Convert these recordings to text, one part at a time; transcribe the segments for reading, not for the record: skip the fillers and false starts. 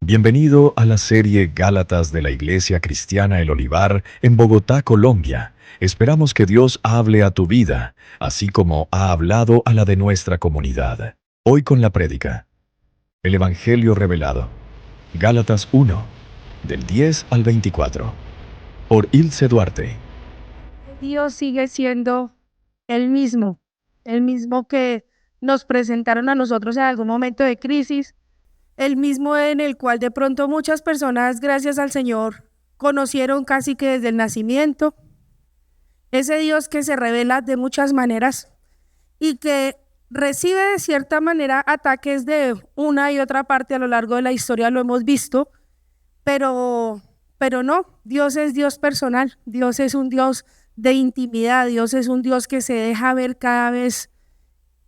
Bienvenido a la serie Gálatas de la Iglesia Cristiana El Olivar en Bogotá, Colombia. Esperamos que Dios hable a tu vida, así como ha hablado a la de nuestra comunidad. Hoy con la prédica. El Evangelio revelado. Gálatas 1, del 10 al 24. Por Ilse Duarte. Dios sigue siendo el mismo que nos presentaron a nosotros en algún momento de crisis, el mismo en el cual de pronto muchas personas, gracias al Señor, conocieron casi que desde el nacimiento. Ese Dios que se revela de muchas maneras y que recibe de cierta manera ataques de una y otra parte a lo largo de la historia, lo hemos visto, pero no, Dios es Dios personal, Dios es un Dios de intimidad, Dios es un Dios que se deja ver cada vez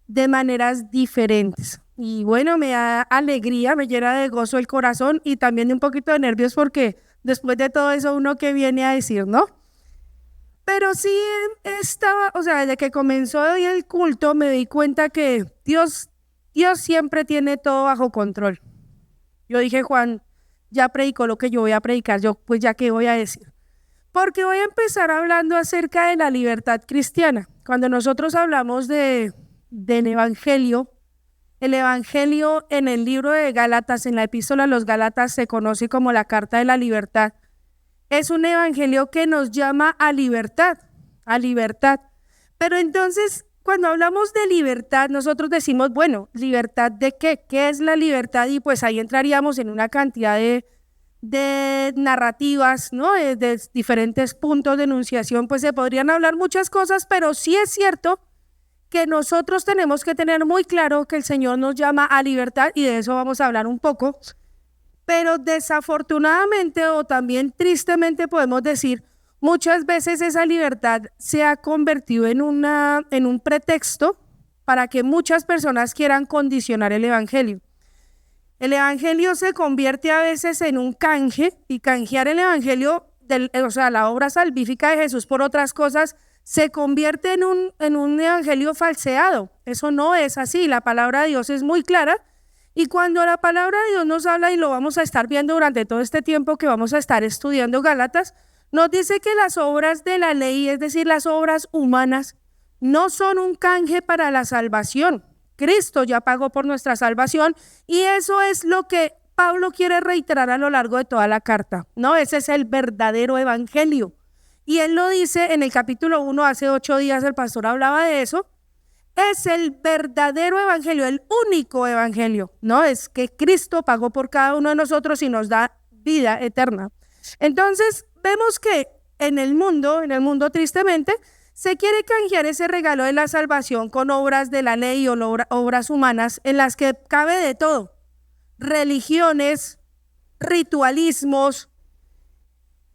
de maneras diferentes. Y bueno, me da alegría, me llena de gozo el corazón y también de un poquito de nervios porque después de todo eso uno que viene a decir, ¿no? Pero sí estaba, desde que comenzó hoy el culto me di cuenta que Dios siempre tiene todo bajo control. Yo dije, Juan, ya predicó lo que yo voy a predicar, yo pues ya qué voy a decir. Porque voy a empezar hablando acerca de la libertad cristiana. Cuando nosotros hablamos del Evangelio, el Evangelio en el libro de Gálatas, en la epístola a los Gálatas, se conoce como la Carta de la Libertad. Es un Evangelio que nos llama a libertad, a libertad. Pero entonces, cuando hablamos de libertad, nosotros decimos, bueno, ¿libertad de qué? ¿Qué es la libertad? Y pues ahí entraríamos en una cantidad de narrativas, ¿no? De diferentes puntos de enunciación, pues se podrían hablar muchas cosas, pero sí es cierto que nosotros tenemos que tener muy claro que el Señor nos llama a libertad y de eso vamos a hablar un poco. Pero desafortunadamente o también tristemente podemos decir, muchas veces esa libertad se ha convertido en un pretexto para que muchas personas quieran condicionar el Evangelio. El Evangelio se convierte a veces en un canje y canjear el Evangelio, la obra salvífica de Jesús por otras cosas, se convierte en un Evangelio falseado. Eso no es así, la palabra de Dios es muy clara. Y cuando la palabra de Dios nos habla, y lo vamos a estar viendo durante todo este tiempo que vamos a estar estudiando Gálatas, nos dice que las obras de la ley, es decir, las obras humanas, no son un canje para la salvación. Cristo ya pagó por nuestra salvación y eso es lo que Pablo quiere reiterar a lo largo de toda la carta, ¿no? Ese es el verdadero evangelio. Y él lo dice en el capítulo 1, hace 8 días el pastor hablaba de eso. Es el verdadero evangelio, el único evangelio, ¿no? Es que Cristo pagó por cada uno de nosotros y nos da vida eterna. Entonces, vemos que en el mundo tristemente, se quiere canjear ese regalo de la salvación con obras de la ley o obras humanas en las que cabe de todo. Religiones, ritualismos,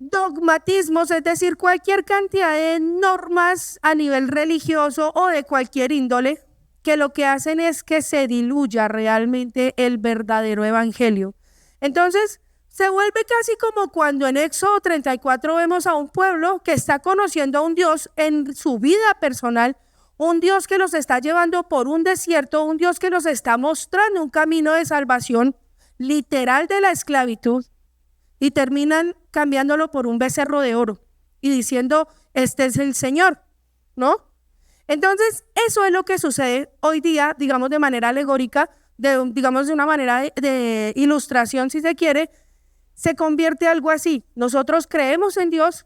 dogmatismos, es decir, cualquier cantidad de normas a nivel religioso o de cualquier índole que lo que hacen es que se diluya realmente el verdadero evangelio. Entonces, se vuelve casi como cuando en Éxodo 34 vemos a un pueblo que está conociendo a un Dios en su vida personal, un Dios que los está llevando por un desierto, un Dios que los está mostrando un camino de salvación literal de la esclavitud, y terminan cambiándolo por un becerro de oro y diciendo, este es el Señor, ¿no? Entonces, eso es lo que sucede hoy día, digamos de manera alegórica, digamos de una manera de ilustración, si se quiere, se convierte algo así. Nosotros creemos en Dios,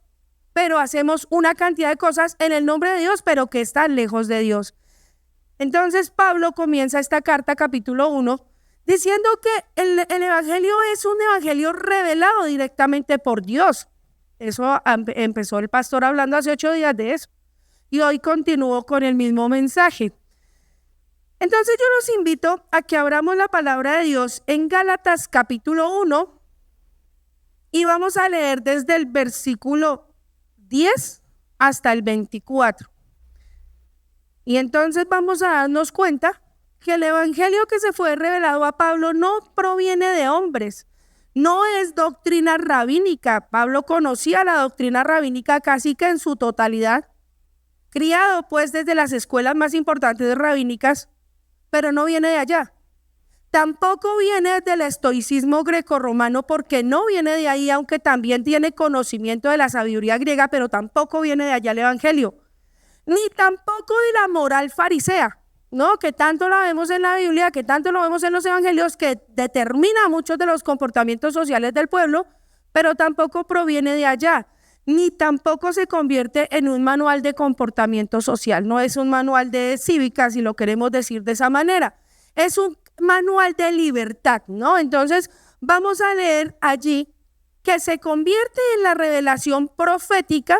pero hacemos una cantidad de cosas en el nombre de Dios, pero que están lejos de Dios. Entonces, Pablo comienza esta carta, capítulo 1, diciendo que el evangelio es un evangelio revelado directamente por Dios. Eso empezó el pastor hablando hace 8 días de eso. Y hoy continúo con el mismo mensaje. Entonces yo los invito a que abramos la palabra de Dios en Gálatas capítulo 1 y vamos a leer desde el versículo 10 hasta el 24. Y entonces vamos a darnos cuenta que el evangelio que se fue revelado a Pablo no proviene de hombres, no es doctrina rabínica. Pablo conocía la doctrina rabínica casi que en su totalidad, criado pues desde las escuelas más importantes rabínicas, pero no viene de allá. tampoco viene del estoicismo grecorromano, porque no viene de ahí, aunque también tiene conocimiento de la sabiduría griega, pero tampoco viene de allá el evangelio, ni tampoco de la moral farisea, ¿no? Que tanto la vemos en la Biblia, que tanto lo vemos en los evangelios, que determina muchos de los comportamientos sociales del pueblo, pero tampoco proviene de allá, ni tampoco se convierte en un manual de comportamiento social. No es un manual de cívica, si lo queremos decir de esa manera. Es un manual de libertad, ¿no? Entonces, vamos a leer allí que se convierte en la revelación profética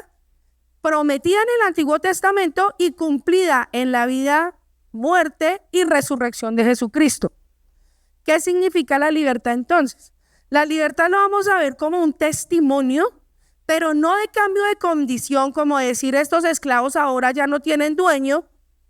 prometida en el Antiguo Testamento y cumplida en la vida, muerte y resurrección de Jesucristo. ¿Qué significa la libertad entonces? La libertad lo vamos a ver como un testimonio, pero no de cambio de condición, como decir estos esclavos ahora ya no tienen dueño,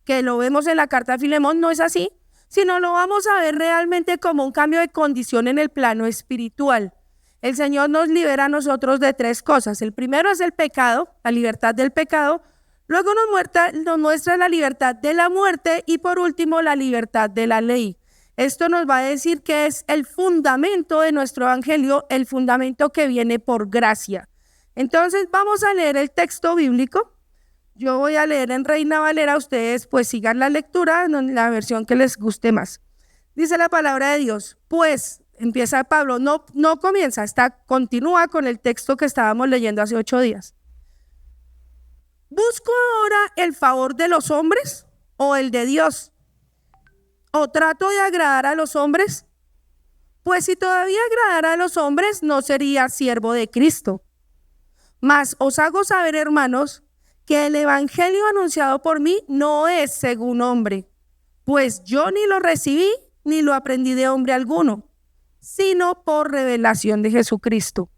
que lo vemos en la carta a Filemón, no es así, sino lo vamos a ver realmente como un cambio de condición en el plano espiritual. El Señor nos libera a nosotros de tres cosas. El primero es el pecado, la libertad del pecado. Luego nos muestra la libertad de la muerte y por último la libertad de la ley. Esto nos va a decir que es el fundamento de nuestro evangelio, el fundamento que viene por gracia. Entonces vamos a leer el texto bíblico. Yo voy a leer en Reina Valera, ustedes pues sigan la lectura en la versión que les guste más. Dice la palabra de Dios, pues, empieza Pablo, no comienza, continúa con el texto que estábamos leyendo hace 8 días. ¿Busco ahora el favor de los hombres o el de Dios? ¿O trato de agradar a los hombres? Pues si todavía agradara a los hombres, no sería siervo de Cristo. Mas os hago saber, hermanos, que el evangelio anunciado por mí no es según hombre, pues yo ni lo recibí ni lo aprendí de hombre alguno, sino por revelación de Jesucristo.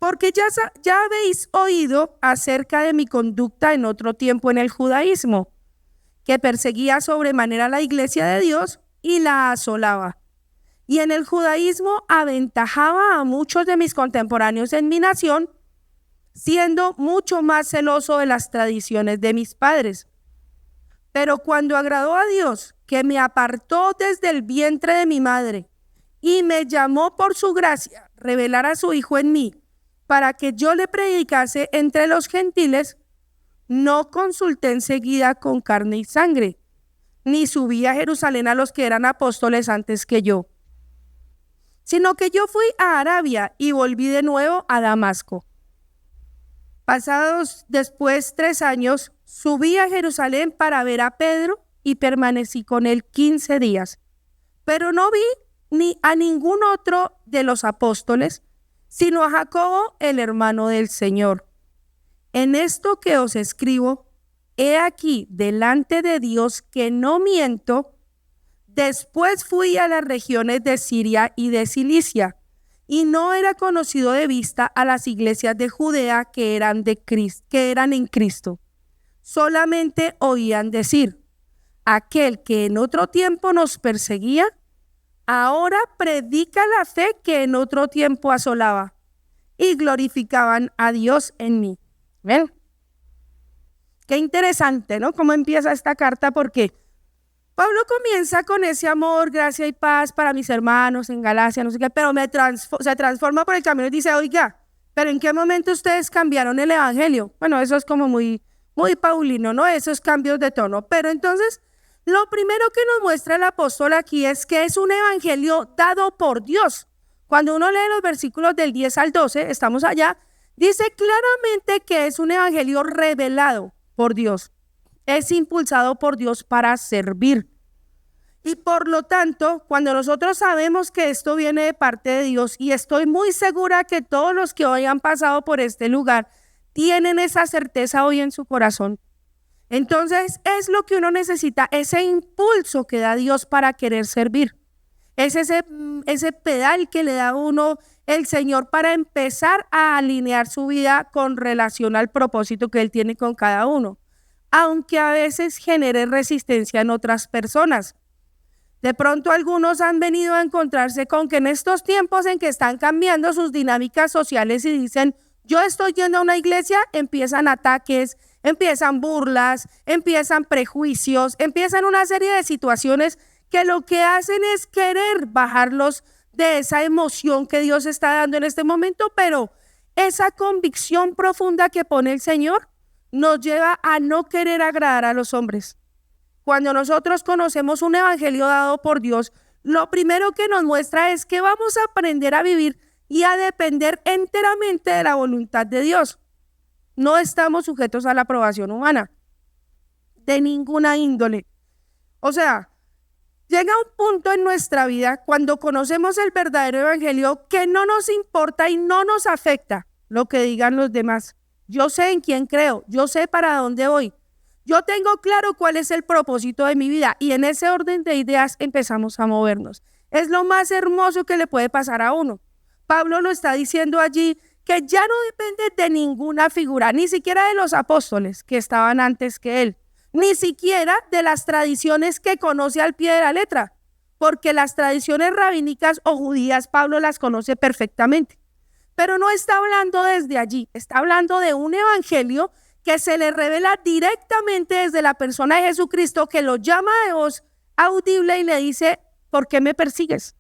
Porque ya habéis oído acerca de mi conducta en otro tiempo en el judaísmo, que perseguía sobremanera la iglesia de Dios y la asolaba. Y en el judaísmo aventajaba a muchos de mis contemporáneos en mi nación, siendo mucho más celoso de las tradiciones de mis padres. Pero cuando agradó a Dios, que me apartó desde el vientre de mi madre y me llamó por su gracia, revelar a su Hijo en mí, para que yo le predicase entre los gentiles, no consulté enseguida con carne y sangre, ni subí a Jerusalén a los que eran apóstoles antes que yo, sino que yo fui a Arabia y volví de nuevo a Damasco. Pasados después 3 años, subí a Jerusalén para ver a Pedro y permanecí con él 15 días, pero no vi ni a ningún otro de los apóstoles, sino a Jacobo, el hermano del Señor. En esto que os escribo, he aquí delante de Dios que no miento. Después fui a las regiones de Siria y de Cilicia, y no era conocido de vista a las iglesias de Judea que eran en Cristo. Solamente oían decir, aquel que en otro tiempo nos perseguía, ahora predica la fe que en otro tiempo asolaba, y glorificaban a Dios en mí. ¿Ven? Qué interesante, ¿no? Cómo empieza esta carta, porque Pablo comienza con ese amor, gracia y paz para mis hermanos en Galacia, no sé qué, pero se transforma por el camino y dice, oiga, pero ¿en qué momento ustedes cambiaron el evangelio? Bueno, eso es como muy paulino, ¿no? Esos cambios de tono. Pero entonces, lo primero que nos muestra el apóstol aquí es que es un evangelio dado por Dios. Cuando uno lee los versículos del 10 al 12, estamos allá, dice claramente que es un evangelio revelado por Dios. Es impulsado por Dios para servir. Y por lo tanto, cuando nosotros sabemos que esto viene de parte de Dios, y estoy muy segura que todos los que hoy han pasado por este lugar tienen esa certeza hoy en su corazón, entonces es lo que uno necesita, ese impulso que da Dios para querer servir. Es ese pedal que le da a uno el Señor para empezar a alinear su vida con relación al propósito que Él tiene con cada uno, aunque a veces genere resistencia en otras personas. De pronto algunos han venido a encontrarse con que en estos tiempos en que están cambiando sus dinámicas sociales y dicen, yo estoy yendo a una iglesia, empiezan ataques, empiezan burlas, empiezan prejuicios, empiezan una serie de situaciones que lo que hacen es querer bajarlos de esa emoción que Dios está dando en este momento, pero esa convicción profunda que pone el Señor nos lleva a no querer agradar a los hombres. Cuando nosotros conocemos un evangelio dado por Dios, lo primero que nos muestra es que vamos a aprender a vivir y a depender enteramente de la voluntad de Dios. No estamos sujetos a la aprobación humana, de ninguna índole. O sea, llega un punto en nuestra vida cuando conocemos el verdadero evangelio que no nos importa y no nos afecta lo que digan los demás. Yo sé en quién creo, yo sé para dónde voy. Yo tengo claro cuál es el propósito de mi vida y en ese orden de ideas empezamos a movernos. Es lo más hermoso que le puede pasar a uno. Pablo lo está diciendo allí, que ya no depende de ninguna figura, ni siquiera de los apóstoles que estaban antes que él, ni siquiera de las tradiciones que conoce al pie de la letra, porque las tradiciones rabínicas o judías Pablo las conoce perfectamente. Pero no está hablando desde allí, está hablando de un evangelio que se le revela directamente desde la persona de Jesucristo, que lo llama de voz audible y le dice, ¿por qué me persigues?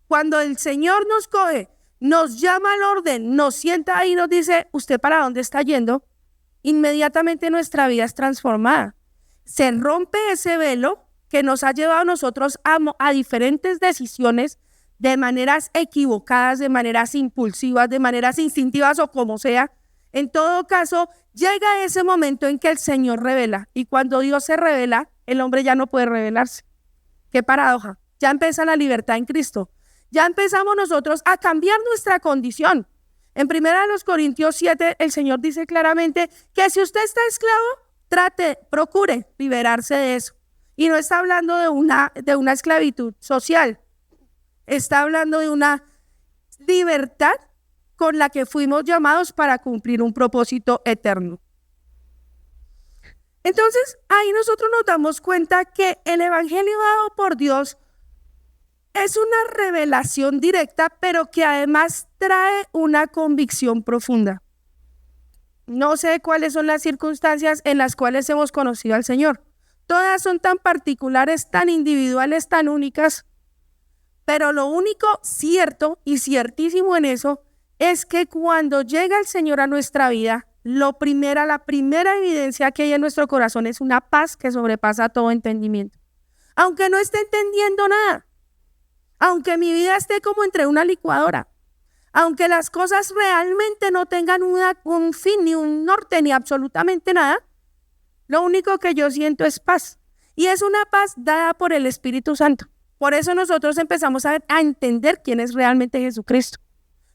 Cuando el Señor nos coge, nos llama al orden, nos sienta ahí y nos dice, ¿usted para dónde está yendo? Inmediatamente nuestra vida es transformada. Se rompe ese velo que nos ha llevado a nosotros a diferentes decisiones de maneras equivocadas, de maneras impulsivas, de maneras instintivas o como sea. En todo caso, llega ese momento en que el Señor revela, y cuando Dios se revela, el hombre ya no puede revelarse. ¡Qué paradoja! Ya empieza la libertad en Cristo. Ya empezamos nosotros a cambiar nuestra condición. En 1 Corintios 7, el Señor dice claramente que si usted está esclavo, procure liberarse de eso. Y no está hablando de una esclavitud social. Está hablando de una libertad con la que fuimos llamados para cumplir un propósito eterno. Entonces, ahí nosotros nos damos cuenta que el evangelio dado por Dios es una revelación directa, pero que además trae una convicción profunda. No sé cuáles son las circunstancias en las cuales hemos conocido al Señor. Todas son tan particulares, tan individuales, tan únicas. Pero lo único cierto y ciertísimo en eso es que cuando llega el Señor a nuestra vida, la primera evidencia que hay en nuestro corazón es una paz que sobrepasa todo entendimiento. Aunque no esté entendiendo nada, aunque mi vida esté como entre una licuadora, aunque las cosas realmente no tengan un fin, ni un norte, ni absolutamente nada, lo único que yo siento es paz. Y es una paz dada por el Espíritu Santo. Por eso nosotros empezamos a entender quién es realmente Jesucristo.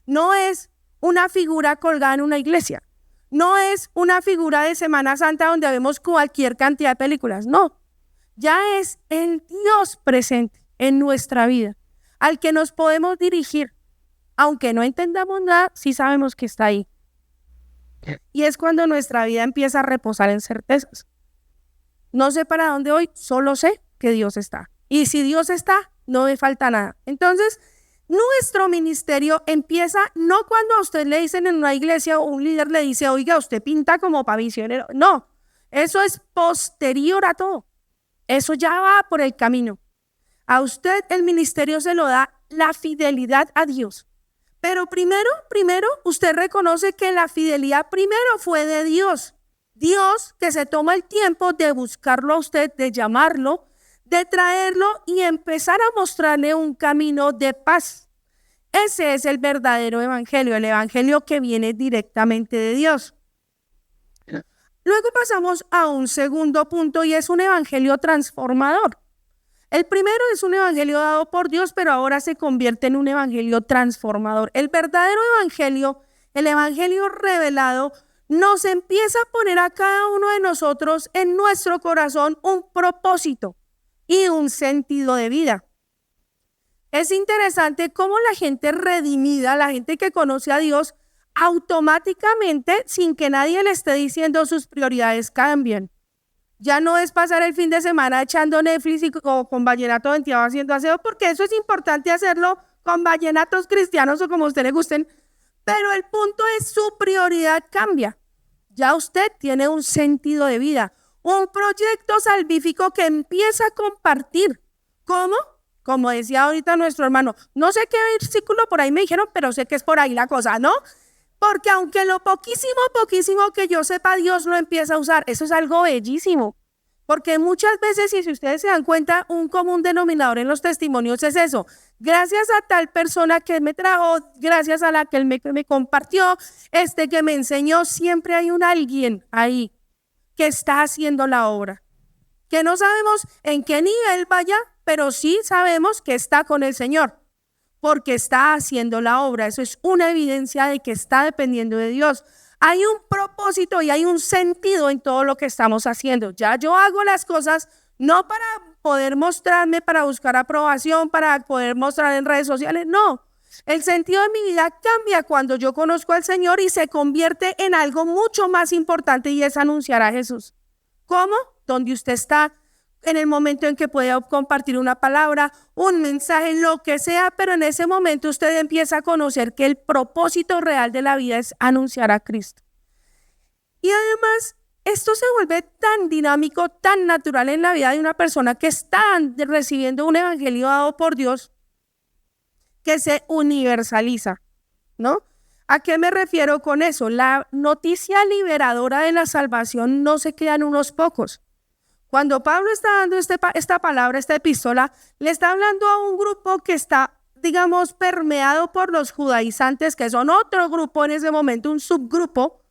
No es una figura colgada en una iglesia. No es una figura de Semana Santa donde vemos cualquier cantidad de películas. No, ya es el Dios presente en nuestra vida, al que nos podemos dirigir. Aunque no entendamos nada, sí sabemos que está ahí. Y es cuando nuestra vida empieza a reposar en certezas. No sé para dónde voy, solo sé que Dios está. Y si Dios está, no me falta nada. Entonces, nuestro ministerio empieza no cuando a usted le dicen en una iglesia o un líder le dice, oiga, usted pinta como para misionero. No, eso es posterior a todo. Eso ya va por el camino. A usted el ministerio se lo da la fidelidad a Dios. Pero primero, usted reconoce que la fidelidad primero fue de Dios. Dios que se toma el tiempo de buscarlo a usted, de llamarlo, de traerlo y empezar a mostrarle un camino de paz. Ese es el verdadero evangelio, el evangelio que viene directamente de Dios. Luego pasamos a un segundo punto y es un evangelio transformador. El primero es un evangelio dado por Dios, pero ahora se convierte en un evangelio transformador. El verdadero evangelio, el evangelio revelado, nos empieza a poner a cada uno de nosotros en nuestro corazón un propósito y un sentido de vida. Es interesante cómo la gente redimida, la gente que conoce a Dios, automáticamente, sin que nadie le esté diciendo, sus prioridades cambian. Ya no es pasar el fin de semana echando Netflix o con vallenato venteado haciendo aseo, porque eso es importante hacerlo con vallenatos cristianos o como a usted le gusten, pero el punto es su prioridad cambia. Ya usted tiene un sentido de vida, un proyecto salvífico que empieza a compartir ¿Cómo? Como decía ahorita nuestro hermano, no sé qué versículo por ahí me dijeron, pero sé que es por ahí la cosa, ¿no? Porque aunque lo poquísimo que yo sepa, Dios lo empieza a usar. Eso es algo bellísimo. Porque muchas veces, y si ustedes se dan cuenta, un común denominador en los testimonios es eso. Gracias a tal persona que me trajo, gracias a la que él me compartió, que me enseñó, siempre hay un alguien ahí que está haciendo la obra. Que no sabemos en qué nivel vaya, pero sí sabemos que está con el Señor, porque está haciendo la obra. Eso es una evidencia de que está dependiendo de Dios. Hay un propósito y hay un sentido en todo lo que estamos haciendo. Ya yo hago las cosas no para poder mostrarme, para buscar aprobación, para poder mostrar en redes sociales, no. El sentido de mi vida cambia cuando yo conozco al Señor y se convierte en algo mucho más importante, y es anunciar a Jesús. ¿Cómo? Donde usted está, en el momento en que puede compartir una palabra, un mensaje, lo que sea, pero en ese momento usted empieza a conocer que el propósito real de la vida es anunciar a Cristo. Y además, esto se vuelve tan dinámico, tan natural en la vida de una persona que está recibiendo un evangelio dado por Dios, que se universaliza, ¿no? ¿A qué me refiero con eso? La noticia liberadora de la salvación no se queda en unos pocos. Cuando Pablo está dando esta palabra, esta epístola, le está hablando a un grupo que está, digamos, permeado por los judaizantes, que son otro grupo en ese momento, un subgrupo,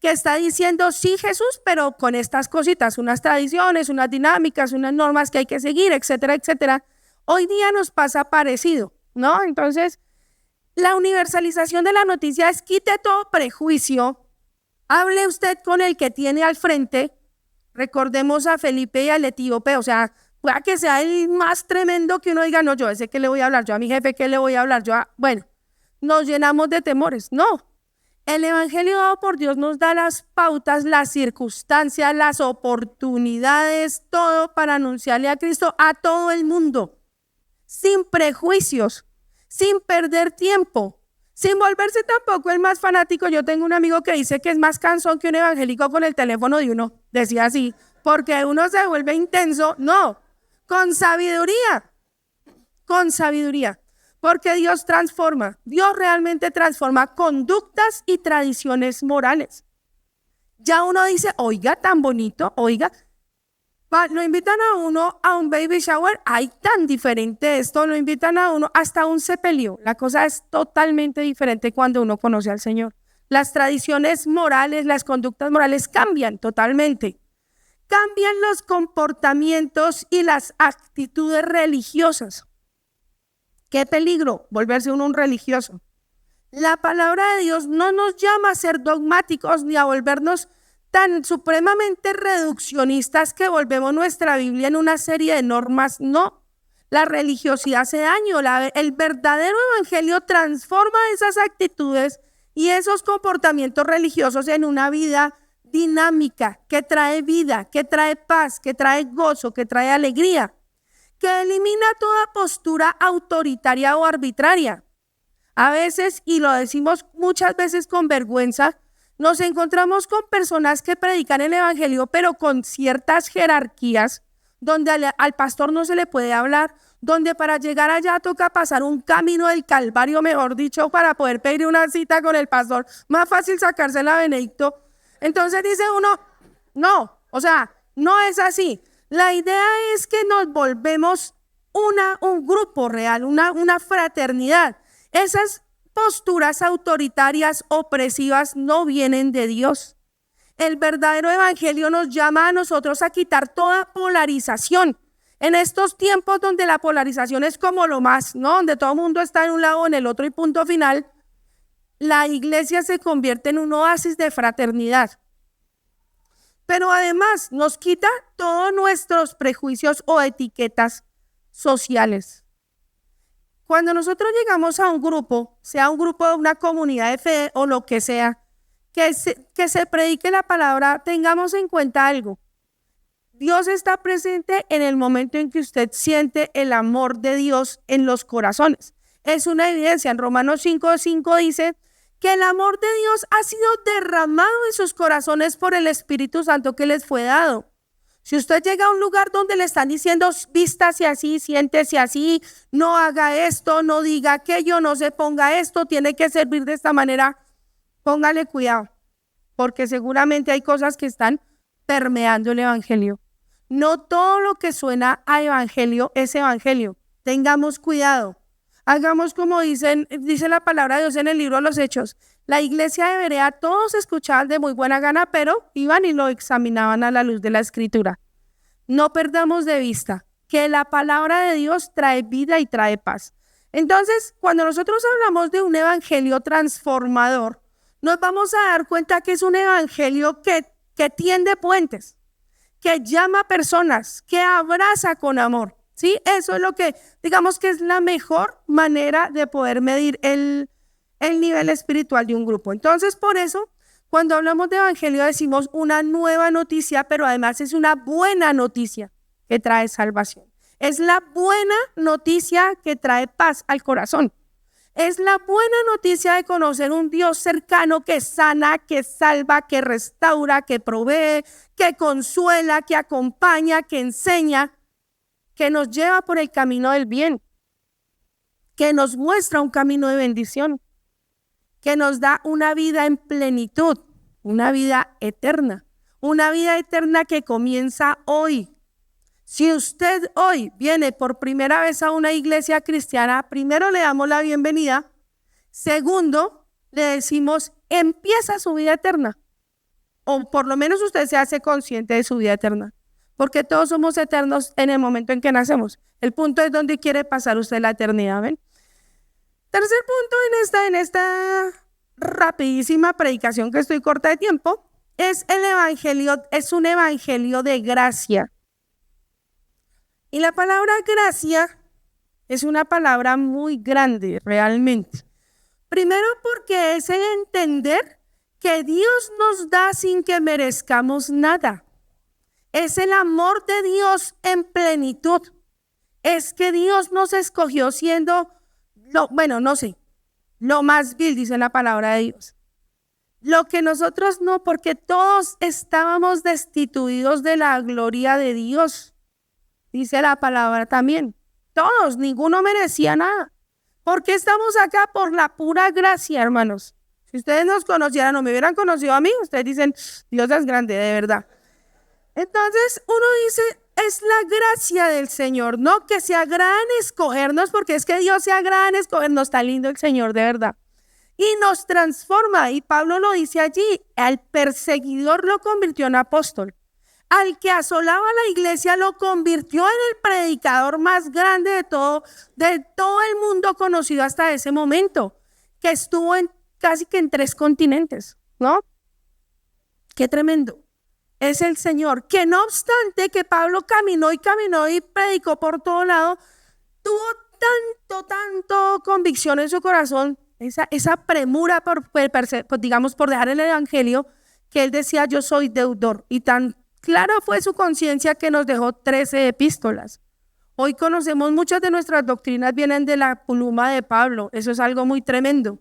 que está diciendo, sí, Jesús, pero con estas cositas, unas tradiciones, unas dinámicas, unas normas que hay que seguir, etcétera, etcétera. Hoy día nos pasa parecido, ¿no? Entonces, la universalización de la noticia es quite todo prejuicio, hable usted con el que tiene al frente. Recordemos a Felipe y al etíope, o sea, pueda que sea el más tremendo que uno diga, no, yo a ese que le voy a hablar, yo a mi jefe que le voy a hablar, bueno, nos llenamos de temores. No, el evangelio dado por Dios nos da las pautas, las circunstancias, las oportunidades, todo para anunciarle a Cristo a todo el mundo, sin prejuicios, sin perder tiempo, sin volverse tampoco el más fanático. Yo tengo un amigo que dice que es más cansón que un evangélico con el teléfono de uno. Decía así, porque uno se vuelve intenso. No, con sabiduría, porque Dios transforma. Dios realmente transforma conductas y tradiciones morales. Ya uno dice, oiga, tan bonito, oiga, lo invitan a uno a un baby shower, ay, tan diferente esto, lo invitan a uno hasta un sepelio. La cosa es totalmente diferente cuando uno conoce al Señor. Las tradiciones morales, las conductas morales cambian totalmente. Cambian los comportamientos y las actitudes religiosas. Qué peligro volverse uno un religioso. La palabra de Dios no nos llama a ser dogmáticos ni a volvernos tan supremamente reduccionistas que volvemos nuestra Biblia en una serie de normas. No, la religiosidad hace daño. El verdadero evangelio transforma esas actitudes y esos comportamientos religiosos en una vida dinámica, que trae vida, que trae paz, que trae gozo, que trae alegría, que elimina toda postura autoritaria o arbitraria. A veces, y lo decimos muchas veces con vergüenza, nos encontramos con personas que predican el evangelio, pero con ciertas jerarquías, donde al pastor no se le puede hablar, donde para llegar allá toca pasar un camino del Calvario, mejor dicho, para poder pedir una cita con el pastor. Más fácil sacársela a Benedicto. Entonces dice uno, no, o sea, no es así. La idea es que nos volvemos un grupo real, una fraternidad. Esas posturas autoritarias, opresivas, no vienen de Dios. El verdadero evangelio nos llama a nosotros a quitar toda polarización. En estos tiempos donde la polarización es como lo más, ¿no? Donde todo el mundo está en un lado o en el otro y punto final, la iglesia se convierte en un oasis de fraternidad. Pero además nos quita todos nuestros prejuicios o etiquetas sociales. Cuando nosotros llegamos a un grupo, sea un grupo de una comunidad de fe o lo que sea, que se predique la palabra, tengamos en cuenta algo. Dios está presente en el momento en que usted siente el amor de Dios en los corazones. Es una evidencia. En Romanos 5:5 dice que el amor de Dios ha sido derramado en sus corazones por el Espíritu Santo que les fue dado. Si usted llega a un lugar donde le están diciendo vístase así, siéntese así, no haga esto, no diga aquello, no se ponga esto, tiene que servir de esta manera, póngale cuidado, porque seguramente hay cosas que están permeando el evangelio. No todo lo que suena a evangelio es evangelio. Tengamos cuidado. Hagamos como dice la palabra de Dios en el libro de los Hechos. La iglesia de Berea, todos escuchaban de muy buena gana, pero iban y lo examinaban a la luz de la Escritura. No perdamos de vista que la palabra de Dios trae vida y trae paz. Entonces, cuando nosotros hablamos de un evangelio transformador, nos vamos a dar cuenta que es un evangelio que tiende puentes, que llama a personas, que abraza con amor. ¿Sí? Eso es lo que, digamos que es la mejor manera de poder medir el nivel espiritual de un grupo. Entonces, por eso, cuando hablamos de evangelio decimos una nueva noticia, pero además es una buena noticia que trae salvación. Es la buena noticia que trae paz al corazón. Es la buena noticia de conocer un Dios cercano que sana, que salva, que restaura, que provee, que consuela, que acompaña, que enseña, que nos lleva por el camino del bien, que nos muestra un camino de bendición, que nos da una vida en plenitud, una vida eterna que comienza hoy. Si usted hoy viene por primera vez a una iglesia cristiana, primero le damos la bienvenida, segundo le decimos empieza su vida eterna, o por lo menos usted se hace consciente de su vida eterna. Porque todos somos eternos en el momento en que nacemos. El punto es dónde quiere pasar usted la eternidad, ¿ven? Tercer punto en esta rapidísima predicación que estoy corta de tiempo, es un evangelio de gracia. Y la palabra gracia es una palabra muy grande, realmente. Primero porque es el entender que Dios nos da sin que merezcamos nada. Es el amor de Dios en plenitud. Es que Dios nos escogió siendo, lo más vil, dice la palabra de Dios. Lo que nosotros no, porque todos estábamos destituidos de la gloria de Dios. Dice la palabra también. Todos, ninguno merecía nada. ¿Por qué estamos acá? Por la pura gracia, hermanos. Si ustedes nos conocieran o me hubieran conocido a mí, ustedes dicen, Dios es grande, de verdad. Entonces uno dice, es la gracia del Señor, no que se agrada en escogernos, porque es que Dios se agrada en escogernos, está lindo el Señor, de verdad. Y nos transforma, y Pablo lo dice allí, al perseguidor lo convirtió en apóstol, al que asolaba la iglesia lo convirtió en el predicador más grande de todo el mundo conocido hasta ese momento, que estuvo casi que en 3 continentes, ¿no? Qué tremendo. Es el Señor, que no obstante que Pablo caminó y predicó por todo lado, tuvo tanto convicción en su corazón, esa premura por dejar el evangelio, que él decía, yo soy deudor, y tan clara fue su conciencia que nos dejó 13 epístolas. Hoy conocemos, muchas de nuestras doctrinas vienen de la pluma de Pablo, eso es algo muy tremendo.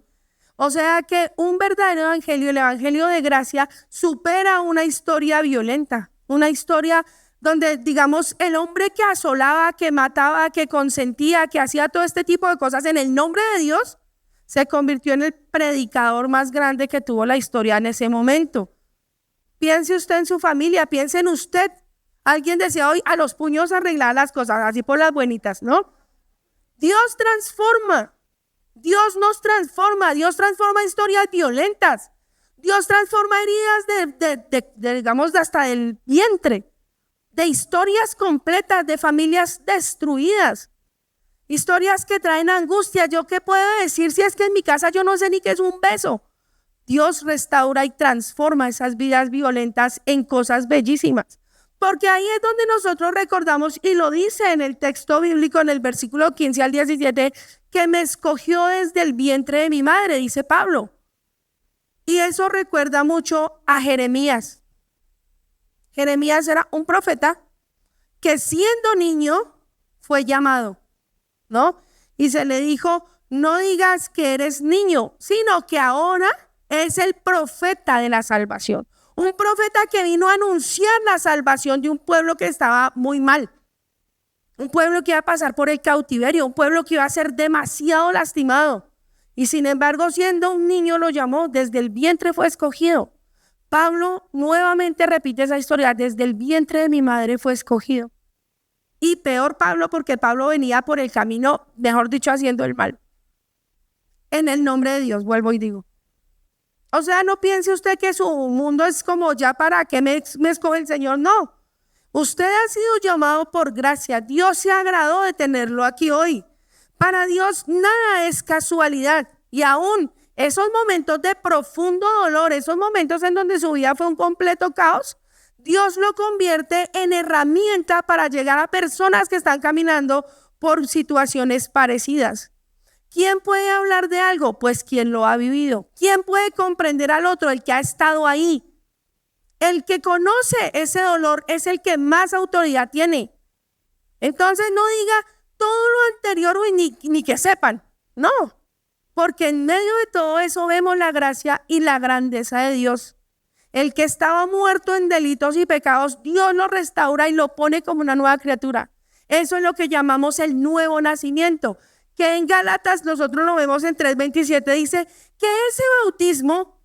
O sea que un verdadero evangelio, el evangelio de gracia, supera una historia violenta, una historia donde, digamos, el hombre que asolaba, que mataba, que consentía, que hacía todo este tipo de cosas en el nombre de Dios, se convirtió en el predicador más grande que tuvo la historia en ese momento. Piense usted en su familia, piense en usted. Alguien decía hoy, a los puños arreglar las cosas, así por las buenitas, ¿no? Dios transforma. Dios nos transforma, Dios transforma historias violentas, Dios transforma heridas digamos, hasta del vientre, de historias completas, de familias destruidas, historias que traen angustia. ¿Yo qué puedo decir si es que en mi casa yo no sé ni qué es un beso? Dios restaura y transforma esas vidas violentas en cosas bellísimas. Porque ahí es donde nosotros recordamos, y lo dice en el texto bíblico, en el versículo 15 al 17, que me escogió desde el vientre de mi madre, dice Pablo. Y eso recuerda mucho a Jeremías. Jeremías era un profeta que siendo niño fue llamado, ¿no? Y se le dijo, no digas que eres niño, sino que ahora es el profeta de la salvación. Un profeta que vino a anunciar la salvación de un pueblo que estaba muy mal. Un pueblo que iba a pasar por el cautiverio, un pueblo que iba a ser demasiado lastimado. Y sin embargo, siendo un niño lo llamó, desde el vientre fue escogido. Pablo nuevamente repite esa historia, desde el vientre de mi madre fue escogido. Y peor Pablo, porque Pablo venía por el camino, mejor dicho, haciendo el mal. En el nombre de Dios, vuelvo y digo. O sea, no piense usted que su mundo es como ya para que me escoge el Señor, no. Usted ha sido llamado por gracia. Dios se agradó de tenerlo aquí hoy. Para Dios nada es casualidad. Y aún esos momentos de profundo dolor, esos momentos en donde su vida fue un completo caos, Dios lo convierte en herramienta para llegar a personas que están caminando por situaciones parecidas. ¿Quién puede hablar de algo? Pues quien lo ha vivido. ¿Quién puede comprender al otro? El que ha estado ahí. El que conoce ese dolor es el que más autoridad tiene. Entonces no diga todo lo anterior ni que sepan. No, porque en medio de todo eso vemos la gracia y la grandeza de Dios. El que estaba muerto en delitos y pecados, Dios lo restaura y lo pone como una nueva criatura. Eso es lo que llamamos el nuevo nacimiento, que en Gálatas nosotros lo vemos en 3:27, dice que ese bautismo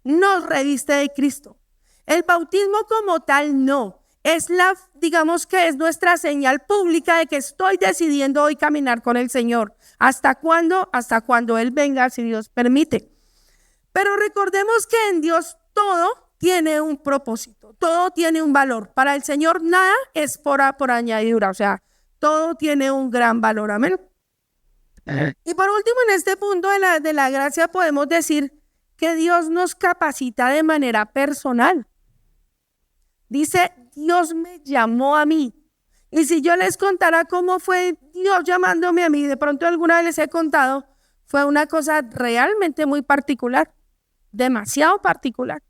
nos reviste de Cristo. El bautismo como tal no, digamos que es nuestra señal pública de que estoy decidiendo hoy caminar con el Señor. ¿Hasta cuándo? Hasta cuando Él venga, si Dios permite. Pero recordemos que en Dios todo tiene un propósito, todo tiene un valor. Para el Señor nada es por añadidura, o sea, todo tiene un gran valor, amén. Y por último, en este punto de la gracia podemos decir que Dios nos capacita de manera personal. Dice, Dios me llamó a mí. Y si yo les contara cómo fue Dios llamándome a mí, de pronto alguna vez les he contado, fue una cosa realmente muy particular, demasiado particular.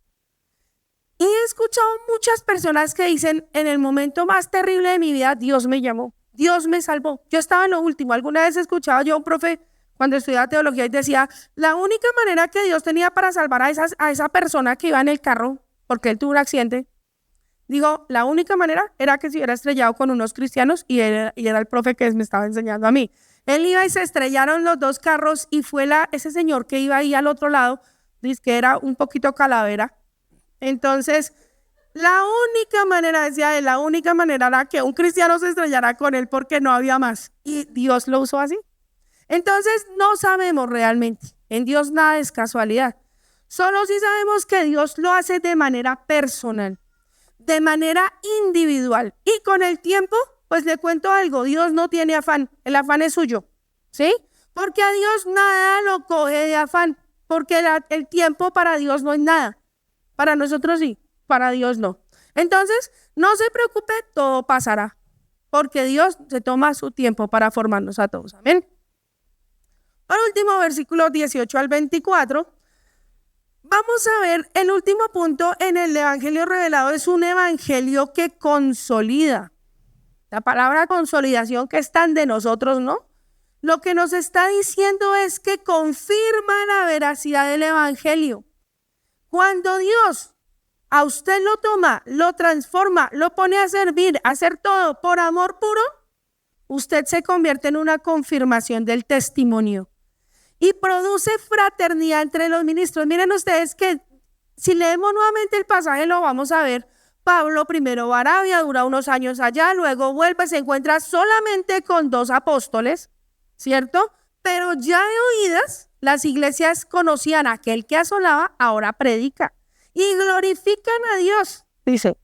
Y he escuchado muchas personas que dicen, en el momento más terrible de mi vida, Dios me llamó, Dios me salvó. Yo estaba en lo último. Alguna vez escuchaba yo a un profe cuando estudiaba teología y decía, la única manera que Dios tenía para salvar a esa persona que iba en el carro, porque él tuvo un accidente, digo, la única manera era que se hubiera estrellado con unos cristianos y era el profe que me estaba enseñando a mí. Él iba y se estrellaron los dos carros y fue ese señor que iba ahí al otro lado, dice que era un poquito calavera. Entonces, la única manera, decía él, la única manera era que un cristiano se estrellara con él porque no había más. Y Dios lo usó así. Entonces, no sabemos realmente. En Dios nada es casualidad. Solo sí sabemos que Dios lo hace de manera personal, de manera individual. Y con el tiempo, pues le cuento algo, Dios no tiene afán, el afán es suyo, ¿sí? Porque a Dios nada lo coge de afán, porque el tiempo para Dios no es nada. Para nosotros sí, para Dios no. Entonces, no se preocupe, todo pasará, porque Dios se toma su tiempo para formarnos a todos, amén. Por último, versículos 18 al 24, vamos a ver el último punto en el evangelio revelado. Es un evangelio que consolida. La palabra consolidación que es tan de nosotros, ¿no? Lo que nos está diciendo es que confirma la veracidad del evangelio. Cuando Dios a usted lo toma, lo transforma, lo pone a servir, a hacer todo por amor puro, usted se convierte en una confirmación del testimonio y produce fraternidad entre los ministros. Miren ustedes que si leemos nuevamente el pasaje lo vamos a ver. Pablo primero va a Arabia, dura unos años allá, luego vuelve, se encuentra solamente con 2 apóstoles, ¿cierto? Pero ya de oídas, las iglesias conocían a aquel que asolaba, ahora predica y glorifican a Dios, dice,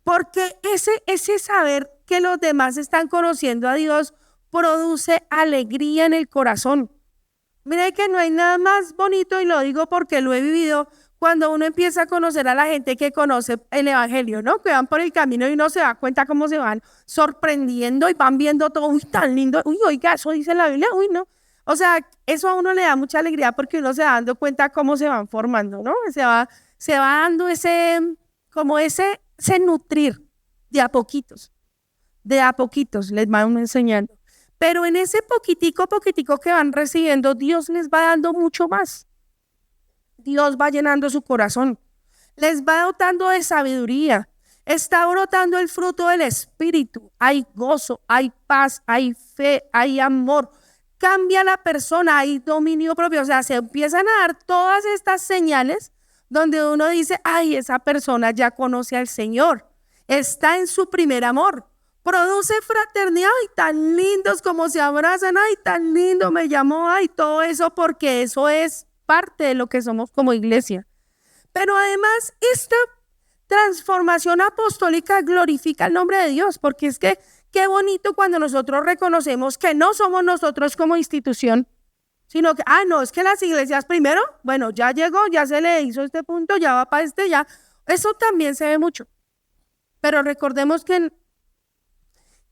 porque ese saber que los demás están conociendo a Dios produce alegría en el corazón. Mire que no hay nada más bonito, y lo digo porque lo he vivido, cuando uno empieza a conocer a la gente que conoce el evangelio, ¿no? Que van por el camino y uno se da cuenta cómo se van sorprendiendo y van viendo todo, uy, tan lindo, uy, oiga, eso dice la Biblia, uy, no. O sea, eso a uno le da mucha alegría porque uno se va dando cuenta cómo se van formando, ¿no? Se va dando ese nutrir de a poquitos les van enseñando. Pero en ese poquitico que van recibiendo, Dios les va dando mucho más. Dios va llenando su corazón. les va dotando de sabiduría, está brotando el fruto del Espíritu, hay gozo, hay paz, hay fe, hay amor, cambia la persona, hay dominio propio, o sea, se empiezan a dar todas estas señales donde uno dice, ay, esa persona ya conoce al Señor, está en su primer amor, produce fraternidad, ay, tan lindos como se abrazan, ay, tan lindo me llamó, ay, todo eso, porque eso es parte de lo que somos como iglesia. Pero además, esta transformación apostólica glorifica el nombre de Dios, porque es que qué bonito cuando nosotros reconocemos que no somos nosotros como institución, sino que, no, es que las iglesias primero, bueno, ya llegó, ya se le hizo este punto, ya va para este, ya. Eso también se ve mucho. Pero recordemos que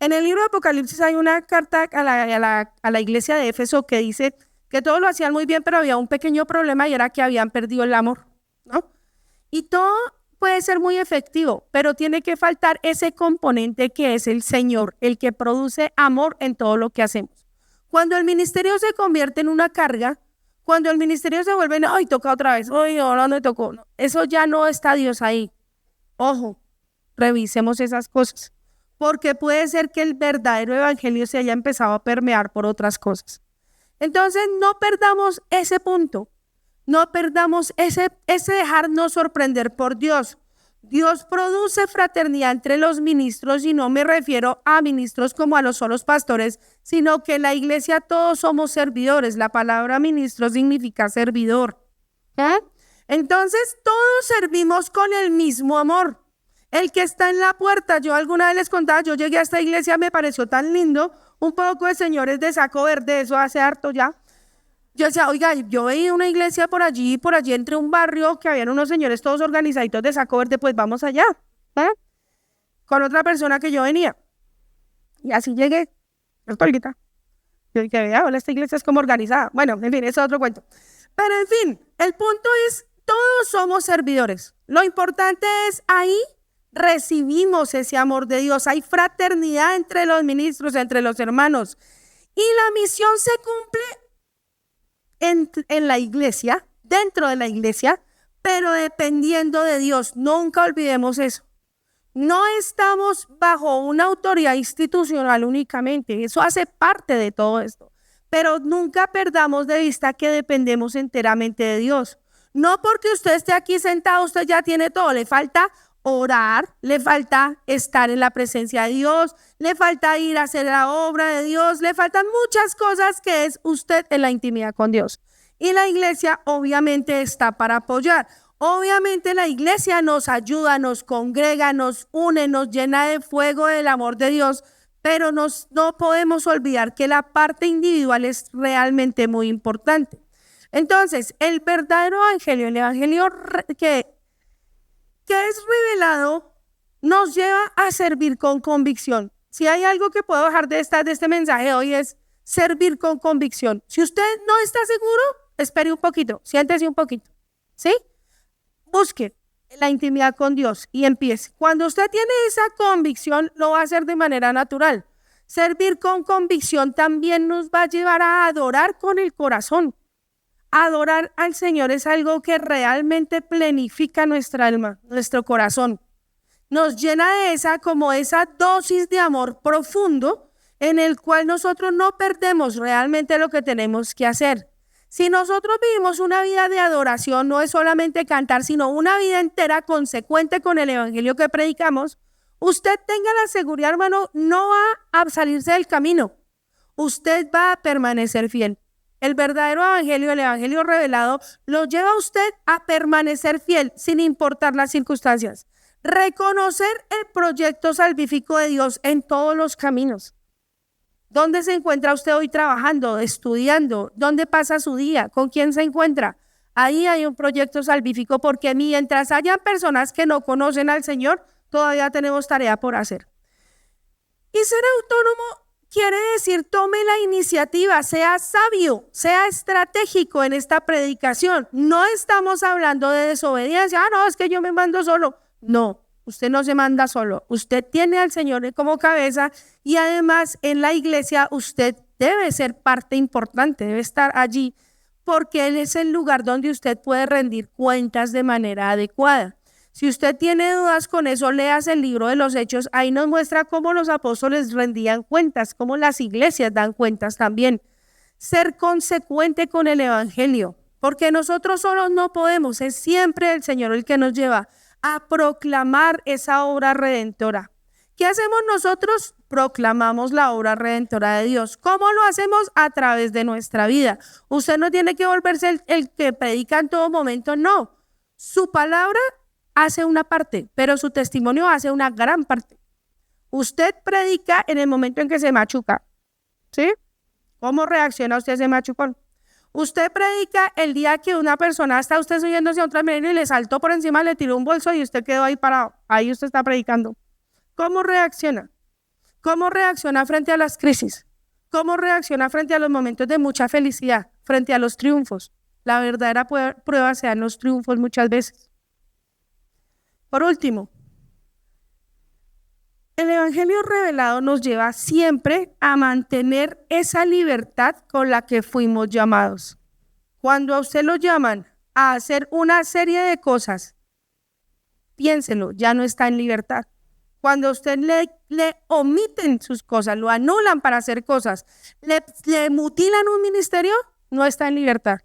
en el libro de Apocalipsis hay una carta a la iglesia de Éfeso que dice que todos lo hacían muy bien, pero había un pequeño problema y era que habían perdido el amor, ¿no? Y todo puede ser muy efectivo, pero tiene que faltar ese componente que es el Señor, el que produce amor en todo lo que hacemos. Cuando el ministerio se convierte en una carga, cuando el ministerio se vuelve, ay, toca otra vez, ay, ahora no me tocó, no, eso ya no está Dios ahí. Ojo, revisemos esas cosas, porque puede ser que el verdadero evangelio se haya empezado a permear por otras cosas. Entonces, no perdamos ese punto. No perdamos ese dejarnos sorprender por Dios. Dios produce fraternidad entre los ministros y no me refiero a ministros como a los solos pastores, sino que en la iglesia todos somos servidores. La palabra ministro significa servidor. Entonces todos servimos con el mismo amor. El que está en la puerta, yo alguna vez les contaba, yo llegué a esta iglesia, me pareció tan lindo, un poco de señores de saco verde, eso hace harto ya. Yo decía, oiga, yo veía una iglesia por allí entre un barrio que habían unos señores todos organizaditos de saco verde, pues vamos allá, con otra persona que yo venía. Y así llegué, yo dije, vea, esta iglesia es como organizada. Bueno, en fin, ese es otro cuento. Pero en fin, el punto es, todos somos servidores. Lo importante es ahí recibimos ese amor de Dios, hay fraternidad entre los ministros, entre los hermanos. Y la misión se cumple en la iglesia, dentro de la iglesia, pero dependiendo de Dios. Nunca olvidemos eso. No estamos bajo una autoridad institucional únicamente, eso hace parte de todo esto, pero nunca perdamos de vista que dependemos enteramente de Dios. No porque usted esté aquí sentado, usted ya tiene todo, le falta orar, le falta estar en la presencia de Dios, le falta ir a hacer la obra de Dios, le faltan muchas cosas que es usted en la intimidad con Dios. Y la iglesia obviamente está para apoyar. Obviamente la iglesia nos ayuda, nos congrega, nos une, nos llena de fuego del amor de Dios, pero no podemos olvidar que la parte individual es realmente muy importante. Entonces, el verdadero evangelio, el evangelio que es revelado, nos lleva a servir con convicción. Si hay algo que puedo dejar de este mensaje hoy es servir con convicción. Si usted no está seguro, espere un poquito, siéntese un poquito, ¿sí? Busque la intimidad con Dios y empiece. Cuando usted tiene esa convicción, lo va a hacer de manera natural. Servir con convicción también nos va a llevar a adorar con el corazón. Adorar al Señor es algo que realmente plenifica nuestra alma, nuestro corazón. Nos llena de esa dosis de amor profundo en el cual nosotros no perdemos realmente lo que tenemos que hacer. Si nosotros vivimos una vida de adoración, no es solamente cantar, sino una vida entera consecuente con el evangelio que predicamos, usted tenga la seguridad, hermano, no va a salirse del camino. Usted va a permanecer fiel. El verdadero evangelio, el evangelio revelado, lo lleva a usted a permanecer fiel sin importar las circunstancias. Reconocer el proyecto salvífico de Dios en todos los caminos. ¿Dónde se encuentra usted hoy trabajando, estudiando? ¿Dónde pasa su día? ¿Con quién se encuentra? Ahí hay un proyecto salvífico porque mientras hayan personas que no conocen al Señor, todavía tenemos tarea por hacer. Y ser autónomo quiere decir tome la iniciativa, sea sabio, sea estratégico en esta predicación. No estamos hablando de desobediencia. No, es que yo me mando solo. No, usted no se manda solo. Usted tiene al Señor como cabeza y además en la iglesia usted debe ser parte importante, debe estar allí porque Él es el lugar donde usted puede rendir cuentas de manera adecuada. Si usted tiene dudas con eso, léase el libro de los Hechos. Ahí nos muestra cómo los apóstoles rendían cuentas, cómo las iglesias dan cuentas también. Ser consecuente con el evangelio, porque nosotros solos no podemos. Es siempre el Señor el que nos lleva a proclamar esa obra redentora. ¿Qué hacemos nosotros? Proclamamos la obra redentora de Dios. ¿Cómo lo hacemos? A través de nuestra vida. Usted no tiene que volverse el que predica en todo momento, no. Su palabra hace una parte, pero su testimonio hace una gran parte. Usted predica en el momento en que se machuca, ¿sí? ¿Cómo reacciona usted a ese machucón? Usted predica el día que una persona está usted subiéndose a otra milenio y le saltó por encima, le tiró un bolso y usted quedó ahí parado. Ahí usted está predicando. ¿Cómo reacciona? ¿Cómo reacciona frente a las crisis? ¿Cómo reacciona frente a los momentos de mucha felicidad? Frente a los triunfos. La verdadera prueba se dan los triunfos muchas veces. Por último, el evangelio revelado nos lleva siempre a mantener esa libertad con la que fuimos llamados. Cuando a usted lo llaman a hacer una serie de cosas, piénselo, ya no está en libertad. Cuando a usted le omiten sus cosas, lo anulan para hacer cosas, le mutilan un ministerio, no está en libertad.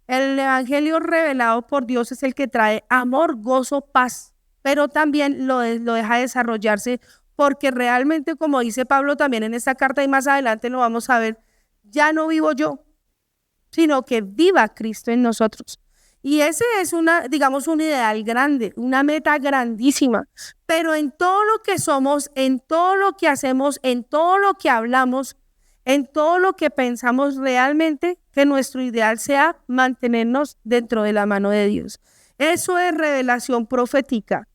El evangelio revelado por Dios es el que trae amor, gozo, paz, pero también lo deja desarrollarse, porque realmente, como dice Pablo también en esta carta y más adelante lo vamos a ver, ya no vivo yo, sino que viva Cristo en nosotros. Y ese es un ideal grande, una meta grandísima, pero en todo lo que somos, en todo lo que hacemos, en todo lo que hablamos, en todo lo que pensamos, realmente que nuestro ideal sea mantenernos dentro de la mano de Dios. Eso es revelación profética.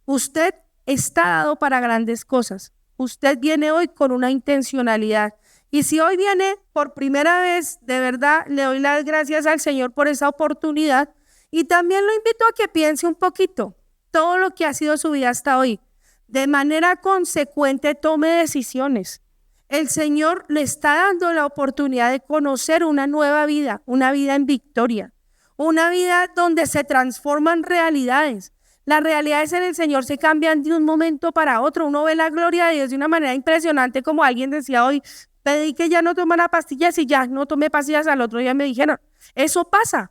Usted está dado para grandes cosas. Usted viene hoy con una intencionalidad. Y si hoy viene por primera vez, de verdad, le doy las gracias al Señor por esa oportunidad. Y también lo invito a que piense un poquito todo lo que ha sido su vida hasta hoy. De manera consecuente, tome decisiones. El Señor le está dando la oportunidad de conocer una nueva vida, una vida en victoria, una vida donde se transforman realidades. Las realidades en el Señor se cambian de un momento para otro. Uno ve la gloria de Dios de una manera impresionante, como alguien decía hoy, pedí que ya no tomara pastillas y ya no tomé pastillas, al otro día me dijeron. Eso pasa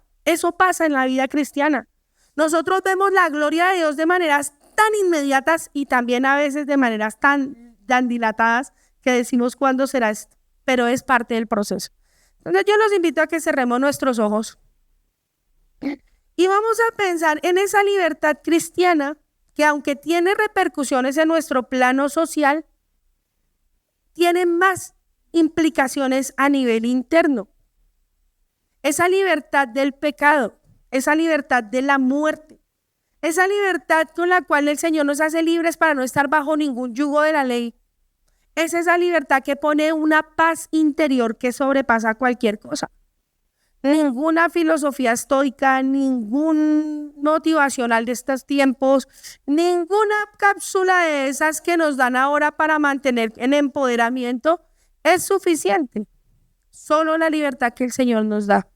en la vida cristiana. Nosotros vemos la gloria de Dios de maneras tan inmediatas y también a veces de maneras tan dilatadas que decimos cuándo será esto, pero es parte del proceso. Entonces yo los invito a que cerremos nuestros ojos y vamos a pensar en esa libertad cristiana que, aunque tiene repercusiones en nuestro plano social, tiene más implicaciones a nivel interno. Esa libertad del pecado, esa libertad de la muerte, esa libertad con la cual el Señor nos hace libres para no estar bajo ningún yugo de la ley, es esa libertad que pone una paz interior que sobrepasa cualquier cosa. Ninguna filosofía estoica, ningún motivacional de estos tiempos, ninguna cápsula de esas que nos dan ahora para mantener en empoderamiento es suficiente. Solo la libertad que el Señor nos da.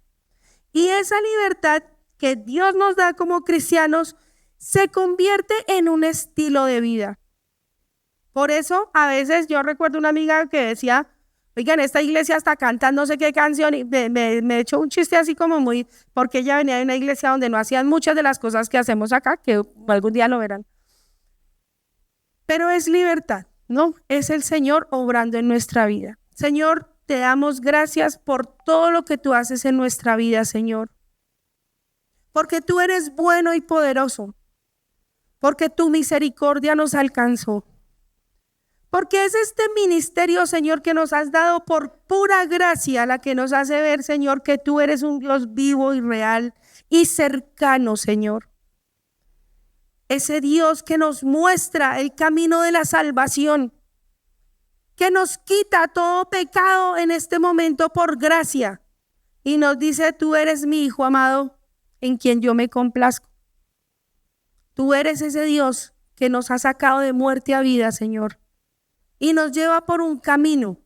Y esa libertad que Dios nos da como cristianos se convierte en un estilo de vida. Por eso, a veces yo recuerdo una amiga que decía, oigan, esta iglesia hasta cantan no sé qué canción, y me echó un chiste así como muy, porque ella venía de una iglesia donde no hacían muchas de las cosas que hacemos acá, que algún día lo verán. Pero es libertad, ¿no? Es el Señor obrando en nuestra vida. Señor, te damos gracias por todo lo que tú haces en nuestra vida, Señor. Porque tú eres bueno y poderoso. Porque tu misericordia nos alcanzó. Porque es este ministerio, Señor, que nos has dado por pura gracia, la que nos hace ver, Señor, que tú eres un Dios vivo y real y cercano, Señor. Ese Dios que nos muestra el camino de la salvación, que nos quita todo pecado en este momento por gracia y nos dice, tú eres mi Hijo amado, en quien yo me complazco. Tú eres ese Dios que nos ha sacado de muerte a vida, Señor, y nos lleva por un camino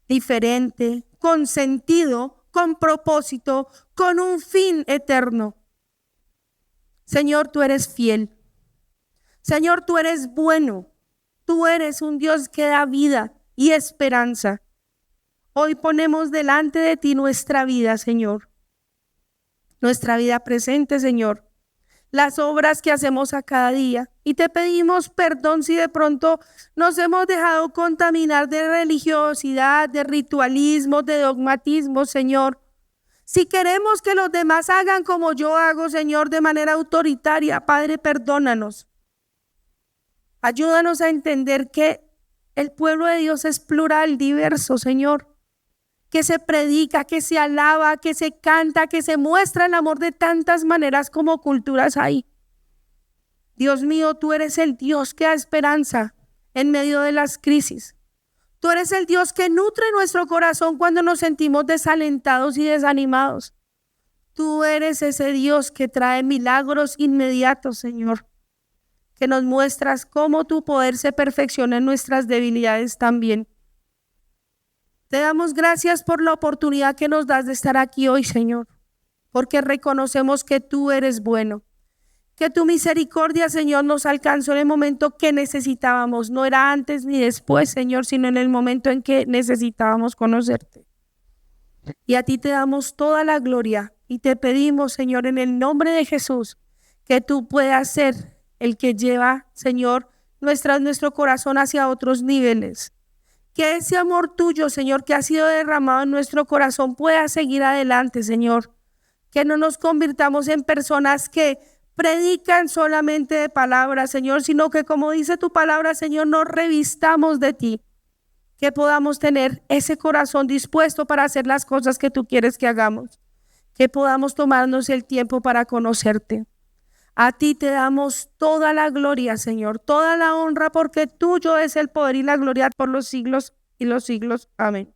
diferente, con sentido, con propósito, con un fin eterno. Señor, tú eres fiel. Señor, tú eres bueno. Tú eres un Dios que da vida y esperanza. Hoy ponemos delante de ti nuestra vida, Señor. Nuestra vida presente, Señor. Las obras que hacemos a cada día. Y te pedimos perdón si de pronto nos hemos dejado contaminar de religiosidad, de ritualismo, de dogmatismo, Señor. Si queremos que los demás hagan como yo hago, Señor, de manera autoritaria, Padre, perdónanos. Ayúdanos a entender que el pueblo de Dios es plural, diverso, Señor. Que se predica, que se alaba, que se canta, que se muestra el amor de tantas maneras como culturas hay. Dios mío, tú eres el Dios que da esperanza en medio de las crisis. Tú eres el Dios que nutre nuestro corazón cuando nos sentimos desalentados y desanimados. Tú eres ese Dios que trae milagros inmediatos, Señor. Que nos muestras cómo tu poder se perfecciona en nuestras debilidades también. Te damos gracias por la oportunidad que nos das de estar aquí hoy, Señor, porque reconocemos que tú eres bueno, que tu misericordia, Señor, nos alcanzó en el momento que necesitábamos. No era antes ni después, Señor, sino en el momento en que necesitábamos conocerte. Y a ti te damos toda la gloria y te pedimos, Señor, en el nombre de Jesús, que tú puedas ser el que lleva, Señor, nuestro corazón hacia otros niveles. Que ese amor tuyo, Señor, que ha sido derramado en nuestro corazón pueda seguir adelante, Señor. Que no nos convirtamos en personas que predican solamente de palabras, Señor, sino que, como dice tu palabra, Señor, nos revistamos de ti. Que podamos tener ese corazón dispuesto para hacer las cosas que tú quieres que hagamos. Que podamos tomarnos el tiempo para conocerte. A ti te damos toda la gloria, Señor, toda la honra, porque tuyo es el poder y la gloria por los siglos y los siglos. Amén.